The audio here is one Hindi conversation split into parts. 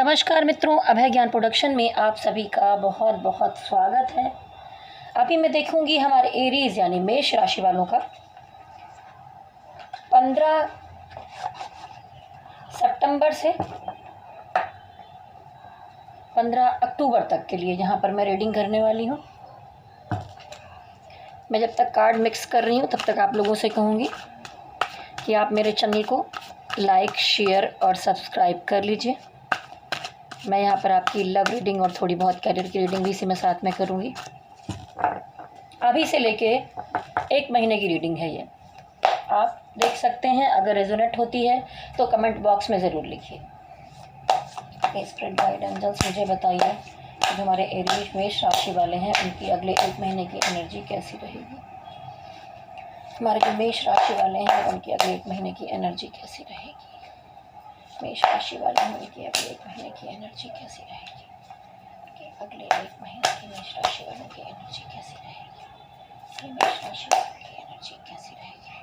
नमस्कार मित्रों, अभय ज्ञान प्रोडक्शन में आप सभी का बहुत बहुत स्वागत है। अभी मैं देखूंगी हमारे एरीज यानी मेष राशि वालों का 15 सितंबर से 15 अक्टूबर तक के लिए यहाँ पर मैं रीडिंग करने वाली हूँ। मैं जब तक कार्ड मिक्स कर रही हूँ तब तक आप लोगों से कहूँगी कि आप मेरे चैनल को लाइक, शेयर और सब्सक्राइब कर लीजिए। मैं यहाँ पर आपकी लव रीडिंग और थोड़ी बहुत कैरियर की रीडिंग भी इसी में साथ में करूँगी। अभी से लेके 1 महीने की रीडिंग है ये, आप देख सकते हैं। अगर रेजोनेट होती है तो कमेंट बॉक्स में ज़रूर लिखिए। स्पिरिट गाइड एंजल्स मुझे बताइए कि जो हमारे एरीज मेष राशि वाले हैं उनकी अगले 1 महीने की एनर्जी कैसी रहेगी। हमारे जो मेष राशि वाले हैं उनकी अगले 1 महीने की एनर्जी कैसी रहेगी। मेष राशि वाले हैं उनकी अगले 1 महीने की एनर्जी कैसी रहेगी। अगले 1 महीने की मेष राशि वालों की एनर्जी कैसी रहेगी। मेष राशि वालों की एनर्जी कैसी रहेगी।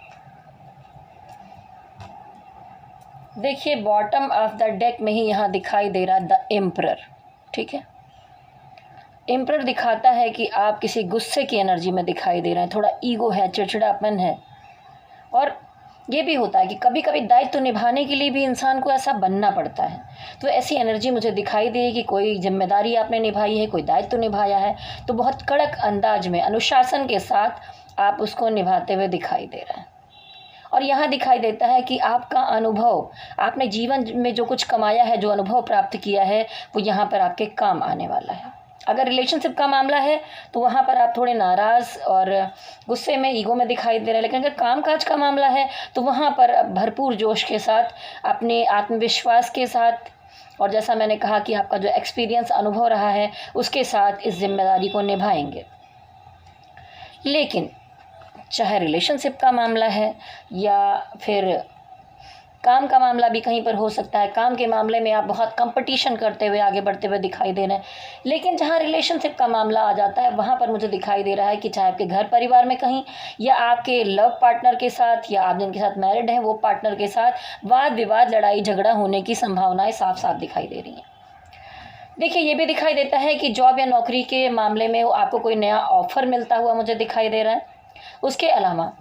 देखिए, बॉटम ऑफ द डेक में ही यहाँ दिखाई दे रहा द एम्परर। ठीक है, एम्परर दिखाता है कि आप किसी गुस्से की एनर्जी में दिखाई दे रहे हैं। थोड़ा ईगो है, चिड़चिड़ापन है। और ये भी होता है कि कभी कभी दायित्व निभाने के लिए भी इंसान को ऐसा बनना पड़ता है। तो ऐसी एनर्जी मुझे दिखाई दे कि कोई जिम्मेदारी आपने निभाई है, कोई दायित्व निभाया है, तो बहुत कड़क अंदाज में अनुशासन के साथ आप उसको निभाते हुए दिखाई दे रहे हैं। और यहाँ दिखाई देता है कि आपका अनुभव, आपने जीवन में जो कुछ कमाया है, जो अनुभव प्राप्त किया है, वो यहाँ पर आपके काम आने वाला है। अगर रिलेशनशिप का मामला है तो वहाँ पर आप थोड़े नाराज़ और गुस्से में, ईगो में दिखाई दे रहे हैं। लेकिन अगर कामकाज का मामला है तो वहाँ पर भरपूर जोश के साथ, अपने आत्मविश्वास के साथ, और जैसा मैंने कहा कि आपका जो एक्सपीरियंस, अनुभव रहा है, उसके साथ इस जिम्मेदारी को निभाएंगे। लेकिन चाहे रिलेशनशिप का मामला है या फिर काम का मामला भी कहीं पर हो सकता है। काम के मामले में आप बहुत कंपटीशन करते हुए आगे बढ़ते हुए दिखाई दे रहे हैं। लेकिन जहाँ रिलेशनशिप का मामला आ जाता है वहाँ पर मुझे दिखाई दे रहा है कि चाहे आपके घर परिवार में कहीं, या आपके लव पार्टनर के साथ, या आप जिनके साथ मैरिड हैं वो पार्टनर के साथ वाद विवाद, लड़ाई झगड़ा होने की संभावनाएं साफ साफ दिखाई दे रही हैं। देखिए, ये भी दिखाई देता है कि जॉब या नौकरी के मामले में आपको कोई नया ऑफर मिलता हुआ मुझे दिखाई दे रहा है। उसके अलावा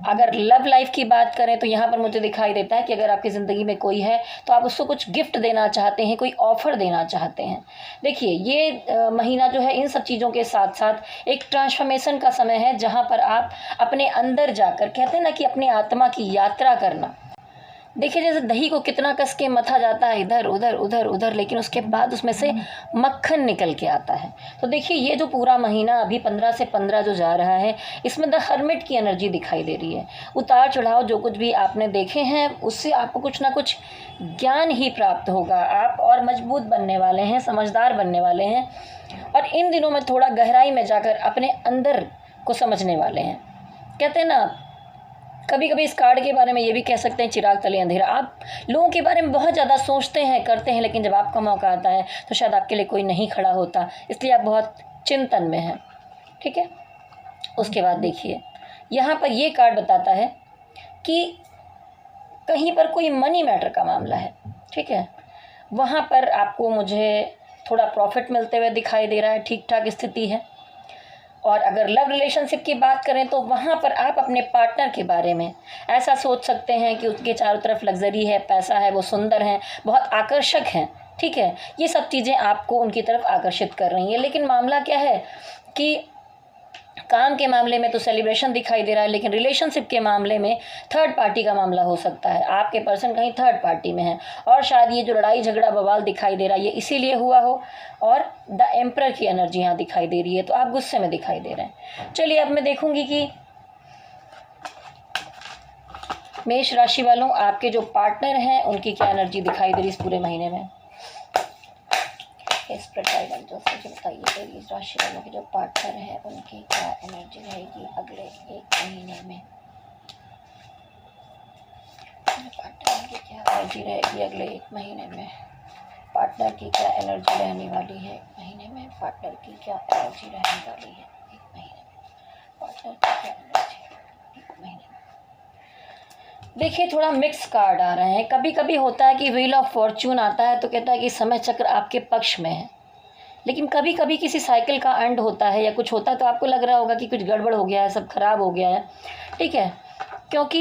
अगर लव लाइफ की बात करें तो यहाँ पर मुझे दिखाई देता है कि अगर आपकी ज़िंदगी में कोई है तो आप उसको कुछ गिफ्ट देना चाहते हैं, कोई ऑफ़र देना चाहते हैं। देखिए, ये महीना जो है इन सब चीज़ों के साथ साथ एक ट्रांसफॉर्मेशन का समय है, जहाँ पर आप अपने अंदर जाकर, कहते हैं ना कि अपनी आत्मा की यात्रा करना। देखिए, जैसे दही को कितना कस के मथा जाता है, इधर उधर उधर उधर, लेकिन उसके बाद उसमें से मक्खन निकल के आता है। तो देखिए, ये जो पूरा महीना अभी 15 से 15 जो जा रहा है, इसमें द हर्मिट की एनर्जी दिखाई दे रही है। उतार चढ़ाव जो कुछ भी आपने देखे हैं उससे आपको कुछ ना कुछ ज्ञान ही प्राप्त होगा। आप और मजबूत बनने वाले हैं, समझदार बनने वाले हैं, और इन दिनों में थोड़ा गहराई में जाकर अपने अंदर को समझने वाले हैं। कहते हैं ना, कभी कभी इस कार्ड के बारे में ये भी कह सकते हैं, चिराग तले अंधेरा। आप लोगों के बारे में बहुत ज़्यादा सोचते हैं, करते हैं, लेकिन जब आपका मौका आता है तो शायद आपके लिए कोई नहीं खड़ा होता, इसलिए आप बहुत चिंतन में हैं। ठीक है, उसके बाद देखिए, यहाँ पर ये कार्ड बताता है कि कहीं पर कोई मनी मैटर का मामला है। ठीक है, वहाँ पर आपको मुझे थोड़ा प्रॉफिट मिलते हुए दिखाई दे रहा है, ठीक ठाक स्थिति है। और अगर लव रिलेशनशिप की बात करें तो वहाँ पर आप अपने पार्टनर के बारे में ऐसा सोच सकते हैं कि उसके चारों तरफ लग्जरी है, पैसा है, वो सुंदर हैं, बहुत आकर्षक हैं। ठीक है, ये सब चीज़ें आपको उनकी तरफ आकर्षित कर रही हैं। लेकिन मामला क्या है कि काम के मामले में तो सेलिब्रेशन दिखाई दे रहा है, लेकिन रिलेशनशिप के मामले में थर्ड पार्टी का मामला हो सकता है। आपके पर्सन कहीं थर्ड पार्टी में है, और शायद ये जो लड़ाई झगड़ा बवाल दिखाई दे रहा है ये इसीलिए हुआ हो। और द एम्परर की एनर्जी यहाँ दिखाई दे रही है, तो आप गुस्से में दिखाई दे रहे हैं। चलिए, अब मैं देखूंगी कि मेष राशि वालों, आपके जो पार्टनर हैं उनकी क्या एनर्जी दिखाई दे रही है इस पूरे महीने में। मुझे बताइए, इस राशि वालों के जो पार्टनर है उनकी क्या एनर्जी रहेगी अगले 1 महीने में। पार्टनर की क्या एनर्जी रहेगी अगले 1 महीने में। पार्टनर की क्या एनर्जी रहने वाली है 1 महीने में। पार्टनर की क्या एनर्जी रहने वाली है 1 महीने में। पार्टनर की क्या एनर्जी 1 महीने में। देखिए थोड़ा मिक्स कार्ड आ रहे हैं। कभी कभी होता है कि व्हील ऑफ फॉर्च्यून आता है तो कहता है कि समय चक्र आपके पक्ष में है, लेकिन कभी कभी किसी साइकिल का एंड होता है या कुछ होता है तो आपको लग रहा होगा कि कुछ गड़बड़ हो गया है, सब खराब हो गया है। ठीक है, क्योंकि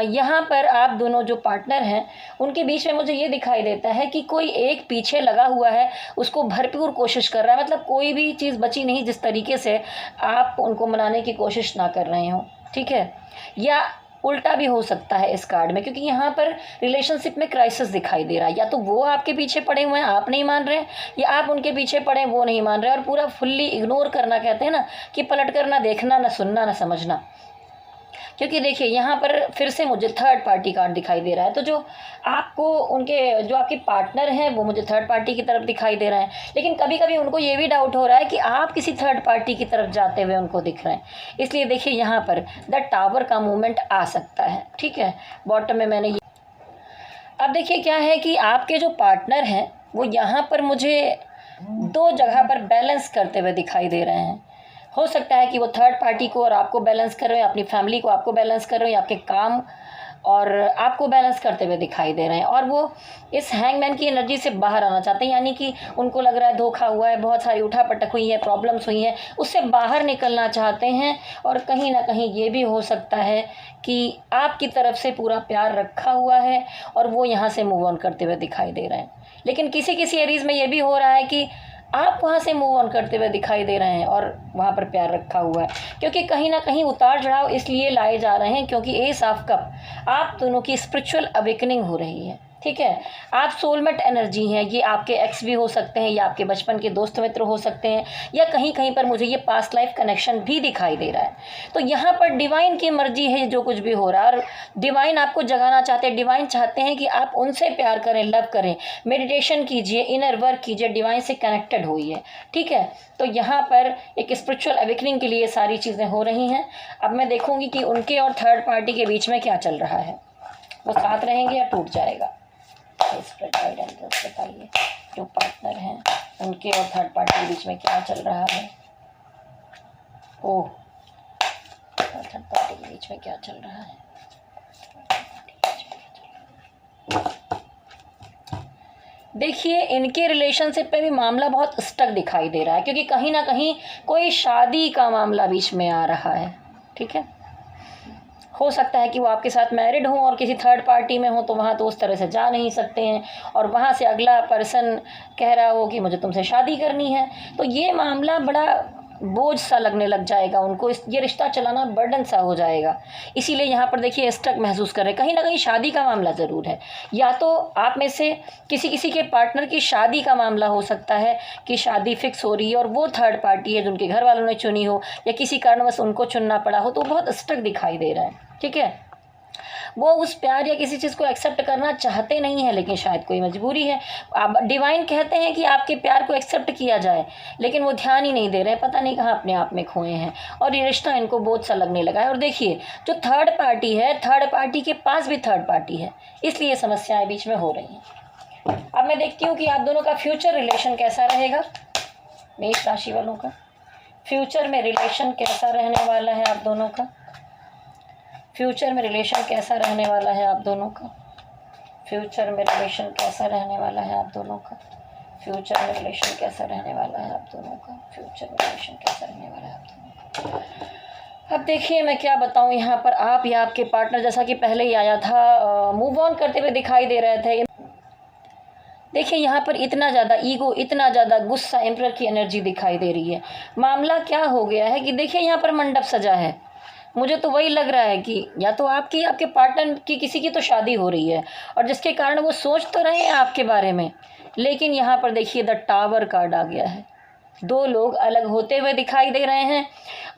यहाँ पर आप दोनों जो पार्टनर हैं उनके बीच में मुझे ये दिखाई देता है कि कोई एक पीछे लगा हुआ है, उसको भरपूर कोशिश कर रहा है। मतलब कोई भी चीज़ बची नहीं जिस तरीके से आप उनको मनाने की कोशिश ना कर रहे हो। ठीक है, या उल्टा भी हो सकता है इस कार्ड में, क्योंकि यहाँ पर रिलेशनशिप में क्राइसिस दिखाई दे रहा है। या तो वो आपके पीछे पड़े हुए हैं, आप नहीं मान रहे हैं, या आप उनके पीछे पड़े हैं, वो नहीं मान रहे हैं। और पूरा फुल्ली इग्नोर करना, कहते हैं ना कि पलट कर ना देखना, ना सुनना, ना समझना। क्योंकि देखिए यहाँ पर फिर से मुझे थर्ड पार्टी कार्ड दिखाई दे रहा है। तो जो आपको उनके जो आपके पार्टनर हैं वो मुझे थर्ड पार्टी की तरफ दिखाई दे रहे हैं, लेकिन कभी कभी उनको ये भी डाउट हो रहा है कि आप किसी थर्ड पार्टी की तरफ जाते हुए उनको दिख रहे हैं। इसलिए देखिए यहाँ पर द टावर का मूवमेंट आ सकता है। ठीक है, बॉटम में मैंने अब देखिए क्या है कि आपके जो पार्टनर हैं वो यहाँ पर मुझे दो जगह पर बैलेंस करते हुए दिखाई दे रहे हैं। हो सकता है कि वो थर्ड पार्टी को और आपको बैलेंस कर रहे हो, अपनी फैमिली को आपको बैलेंस कर रहे हो, या आपके काम और आपको बैलेंस करते हुए दिखाई दे रहे हैं। और वो इस हैंगमैन की एनर्जी से बाहर आना चाहते हैं, यानी कि उनको लग रहा है धोखा हुआ है, बहुत सारी उठापटक हुई है, प्रॉब्लम्स हुई हैं, उससे बाहर निकलना चाहते हैं। और कहीं ना कहीं ये भी हो सकता है कि आपकी तरफ से पूरा प्यार रखा हुआ है और वो यहाँ से मूव ऑन करते हुए दिखाई दे रहे हैं। लेकिन किसी किसी एरीज में ये भी हो रहा है कि आप वहाँ से मूव ऑन करते हुए दिखाई दे रहे हैं और वहाँ पर प्यार रखा हुआ है। क्योंकि कहीं ना कहीं उतार चढ़ाव इसलिए लाए जा रहे हैं क्योंकि एस ऑफ कप आप दोनों की स्पिरिचुअल अवेकनिंग हो रही है। ठीक है, आप सोलमेट एनर्जी हैं। ये आपके एक्स भी हो सकते हैं, या आपके बचपन के दोस्त मित्र हो सकते हैं, या कहीं कहीं पर मुझे ये पास्ट लाइफ कनेक्शन भी दिखाई दे रहा है। तो यहाँ पर डिवाइन की मर्जी है जो कुछ भी हो रहा है, और डिवाइन आपको जगाना चाहते हैं। डिवाइन चाहते हैं कि आप उनसे प्यार करें, लव करें, मेडिटेशन कीजिए, इनर वर्क कीजिए, डिवाइन से कनेक्टेड होइए। ठीक है, तो यहाँ पर एक स्पिरिचुअल अवेकनिंग के लिए सारी चीज़ें हो रही हैं। अब मैं देखूंगी कि उनके और थर्ड पार्टी के बीच में क्या चल रहा है, वो साथ रहेंगे या टूट जाएगा। बताइए जो पार्टनर हैं उनके और थर्ड पार्टी के बीच में क्या चल रहा है। ओह, थर्ड पार्टी के बीच में क्या चल रहा है। देखिए इनके रिलेशनशिप पे भी मामला बहुत स्टक दिखाई दे रहा है, क्योंकि कहीं ना कहीं कोई शादी का मामला बीच में आ रहा है। ठीक है, हो सकता है कि वो आपके साथ मैरिड हों और किसी थर्ड पार्टी में हो, तो वहाँ तो उस तरह से जा नहीं सकते हैं, और वहाँ से अगला पर्सन कह रहा हो कि मुझे तुमसे शादी करनी है। तो ये मामला बड़ा बोझ सा लगने लग जाएगा उनको, ये रिश्ता चलाना बर्डन सा हो जाएगा। इसीलिए यहाँ पर देखिए स्टक महसूस कर रहे हैं। कहीं ना कहीं शादी का मामला ज़रूर है, या तो आप में से किसी के पार्टनर की शादी का मामला हो सकता है कि शादी फिक्स हो रही है और वो थर्ड पार्टी है जो उनके घर वालों ने चुनी हो, या किसी कारणवश उनको चुनना पड़ा हो, तो बहुत स्टक दिखाई दे रहा है। ठीक है, वो उस प्यार या किसी चीज़ को एक्सेप्ट करना चाहते नहीं है, लेकिन शायद कोई मजबूरी है। आप डिवाइन कहते हैं कि आपके प्यार को एक्सेप्ट किया जाए, लेकिन वो ध्यान ही नहीं दे रहे, पता नहीं कहाँ अपने आप में खोए हैं, और ये रिश्ता इनको बोझ सा लगने लगा है। और देखिए जो थर्ड पार्टी है, थर्ड पार्टी के पास भी थर्ड पार्टी है, इसलिए समस्याएं बीच में हो रही हैं। अब मैं देखती हूँ कि आप दोनों का फ्यूचर रिलेशन कैसा रहेगा। मेष राशि वालों का फ्यूचर में रिलेशन कैसा रहने वाला है, आप दोनों का फ्यूचर में रिलेशन कैसा रहने वाला है, आप दोनों का फ्यूचर में रिलेशन कैसा रहने वाला है, आप दोनों का फ्यूचर में रिलेशन कैसा रहने वाला है, आप दोनों का फ्यूचर में रिलेशन कैसा रहने वाला है, आप दोनों का। अब देखिए मैं क्या बताऊं, यहाँ पर आप या आपके पार्टनर, जैसा कि पहले ही आया था, मूव ऑन करते हुए दिखाई दे रहे थे। देखिए यहाँ पर इतना ज़्यादा ईगो, इतना ज़्यादा गुस्सा, एम्परर की एनर्जी दिखाई दे रही है। मामला क्या हो गया है कि देखिए यहाँ पर मंडप सजा है। मुझे तो वही लग रहा है कि या तो आपके पार्टनर की किसी की तो शादी हो रही है, और जिसके कारण वो सोच तो रहे हैं आपके बारे में, लेकिन यहाँ पर देखिए द टावर कार्ड आ गया है। दो लोग अलग होते हुए दिखाई दे रहे हैं,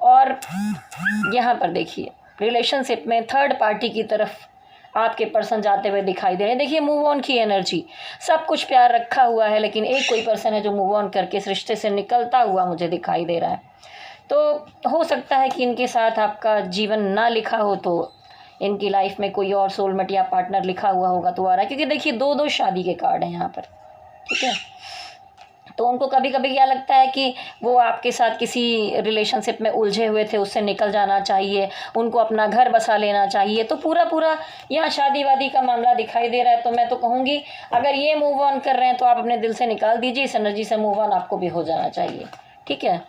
और यहाँ पर देखिए रिलेशनशिप में थर्ड पार्टी की तरफ आपके पर्सन जाते हुए दिखाई दे रहे हैं। देखिए मूव ऑन की एनर्जी, सब कुछ प्यार रखा हुआ है, लेकिन एक कोई पर्सन है जो मूव ऑन करके इस रिश्ते से निकलता हुआ मुझे दिखाई दे रहा है। तो हो सकता है कि इनके साथ आपका जीवन ना लिखा हो, तो इनकी लाइफ में कोई और सोलमेट या पार्टनर लिखा हुआ होगा तो आ रहा है, क्योंकि देखिए दो शादी के कार्ड हैं यहाँ पर। ठीक है, तो उनको कभी कभी क्या लगता है कि वो आपके साथ किसी रिलेशनशिप में उलझे हुए थे, उससे निकल जाना चाहिए, उनको अपना घर बसा लेना चाहिए। तो पूरा पूरा यहाँ शादी वादी का मामला दिखाई दे रहा है। तो मैं तो कहूँगी अगर ये मूव ऑन कर रहे हैं तो आप अपने दिल से निकाल दीजिए, इस एनर्जी से मूव ऑन आपको भी हो जाना चाहिए। ठीक है,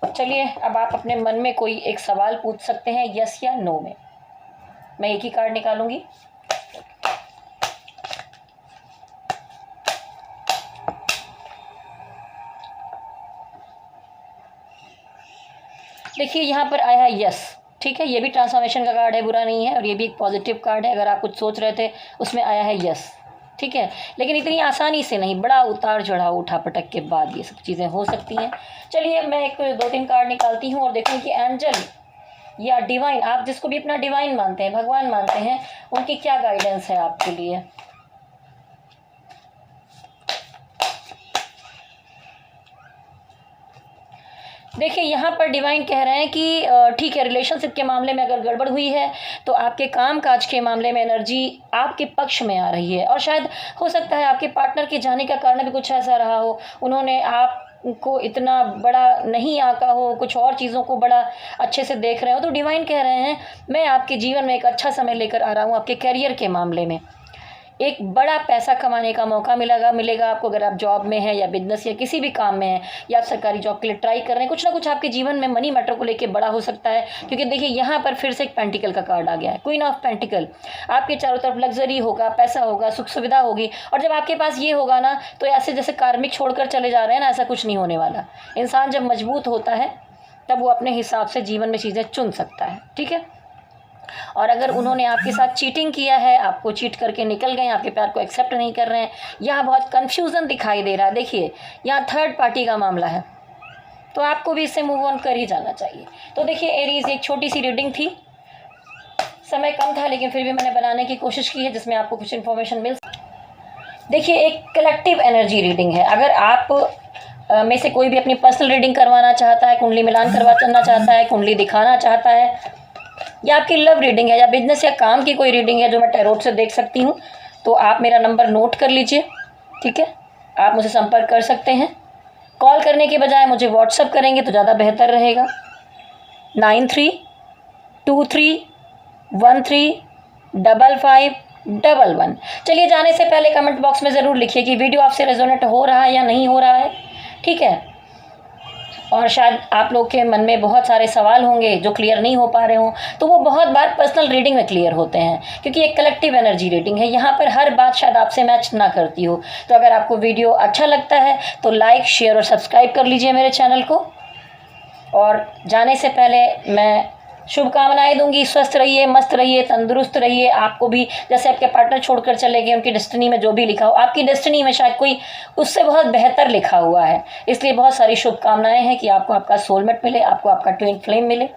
चलिए अब आप अपने मन में कोई एक सवाल पूछ सकते हैं, यस या नो में। मैं एक ही कार्ड निकालूंगी। देखिए यहाँ पर आया है यस। ठीक है, ये भी ट्रांसफॉर्मेशन का कार्ड है, बुरा नहीं है, और ये भी एक पॉजिटिव कार्ड है। अगर आप कुछ सोच रहे थे उसमें आया है यस। ठीक है, लेकिन इतनी आसानी से नहीं, बड़ा उतार चढ़ाव उठा पटक के बाद ये सब चीज़ें हो सकती हैं। चलिए मैं एक 2-3 कार्ड निकालती हूँ और देखूँ कि एंजल या डिवाइन, आप जिसको भी अपना डिवाइन मानते हैं, भगवान मानते हैं, उनकी क्या गाइडेंस है आपके लिए। देखिए यहाँ पर डिवाइन कह रहे हैं कि ठीक है, रिलेशनशिप के मामले में अगर गड़बड़ हुई है तो आपके काम काज के मामले में एनर्जी आपके पक्ष में आ रही है, और शायद हो सकता है आपके पार्टनर के जाने का कारण भी कुछ ऐसा रहा हो, उन्होंने आपको इतना बड़ा नहीं आका हो, कुछ और चीज़ों को बड़ा अच्छे से देख रहे हो। तो डिवाइन कह रहे हैं मैं आपके जीवन में एक अच्छा समय लेकर आ रहा हूँ। आपके करियर के मामले में एक बड़ा पैसा कमाने का मौका मिलेगा आपको, अगर आप जॉब में हैं या बिजनेस या किसी भी काम में हैं, या आप सरकारी जॉब के लिए ट्राई कर रहे हैं। कुछ ना कुछ आपके जीवन में मनी मैटर को लेके बड़ा हो सकता है, क्योंकि देखिए यहाँ पर फिर से एक पेंटिकल का कार्ड आ गया है, क्वीन ऑफ पेंटिकल। आपके चारों तरफ लग्जरी होगा, पैसा होगा, सुख सुविधा होगी, और जब आपके पास ये होगा ना तो ऐसे जैसे कार्मिक छोड़कर चले जा रहे हैं ना, ऐसा कुछ नहीं होने वाला। इंसान जब मजबूत होता है तब वो अपने हिसाब से जीवन में चीज़ें चुन सकता है। ठीक है, और अगर उन्होंने आपके साथ चीटिंग किया है, आपको चीट करके निकल गए, आपके प्यार को एक्सेप्ट नहीं कर रहे हैं, यहाँ बहुत कन्फ्यूज़न दिखाई दे रहा है। देखिए यहाँ थर्ड पार्टी का मामला है, तो आपको भी इससे मूव ऑन कर ही जाना चाहिए। तो देखिए एरीज, एक छोटी सी रीडिंग थी, समय कम था, लेकिन फिर भी मैंने बनाने की कोशिश की है जिसमें आपको कुछ इन्फॉर्मेशन मिल। देखिए एक कलेक्टिव एनर्जी रीडिंग है। अगर आप में से कोई भी अपनी पर्सनल रीडिंग करवाना चाहता है, कुंडली मिलान करवाना चाहता है, कुंडली दिखाना चाहता है, या आपकी लव रीडिंग है, या बिजनेस या काम की कोई रीडिंग है जो मैं टैरोट से देख सकती हूँ, तो आप मेरा नंबर नोट कर लीजिए। ठीक है, आप मुझे संपर्क कर सकते हैं। कॉल करने के बजाय मुझे व्हाट्सअप करेंगे तो ज़्यादा बेहतर रहेगा। 9323135511। चलिए जाने से पहले कमेंट बॉक्स में ज़रूर लिखिए कि वीडियो आपसे रेजोनेट हो रहा है या नहीं हो रहा है। ठीक है, और शायद आप लोग के मन में बहुत सारे सवाल होंगे जो क्लियर नहीं हो पा रहे हों, तो वो बहुत बार पर्सनल रीडिंग में क्लियर होते हैं, क्योंकि एक कलेक्टिव एनर्जी रीडिंग है। यहाँ पर हर बात शायद आपसे मैच ना करती हो। तो अगर आपको वीडियो अच्छा लगता है तो लाइक, शेयर और सब्सक्राइब कर लीजिए मेरे चैनल को। और जाने से पहले मैं शुभकामनाएं दूंगी, स्वस्थ रहिए, मस्त रहिए, तंदुरुस्त रहिए। आपको भी, जैसे आपके पार्टनर छोड़कर चले गए, उनकी डेस्टिनी में जो भी लिखा हो, आपकी डेस्टिनी में शायद कोई उससे बहुत बेहतर लिखा हुआ है। इसलिए बहुत सारी शुभकामनाएं हैं कि आपको आपका सोलमेट मिले, आपको आपका ट्विन फ्लेम मिले,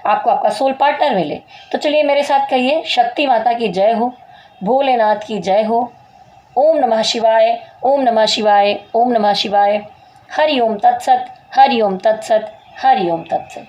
आपको आपका सोल पार्टनर मिले। तो चलिए मेरे साथ कहिए, शक्ति माता की जय हो, भोलेनाथ की जय हो। ओम नमः शिवाय, ओम नमः शिवाय, ओम नमः शिवाय। हरि ओम तत्सत, हरि ओम तत्सत, हरि ओम तत्सत।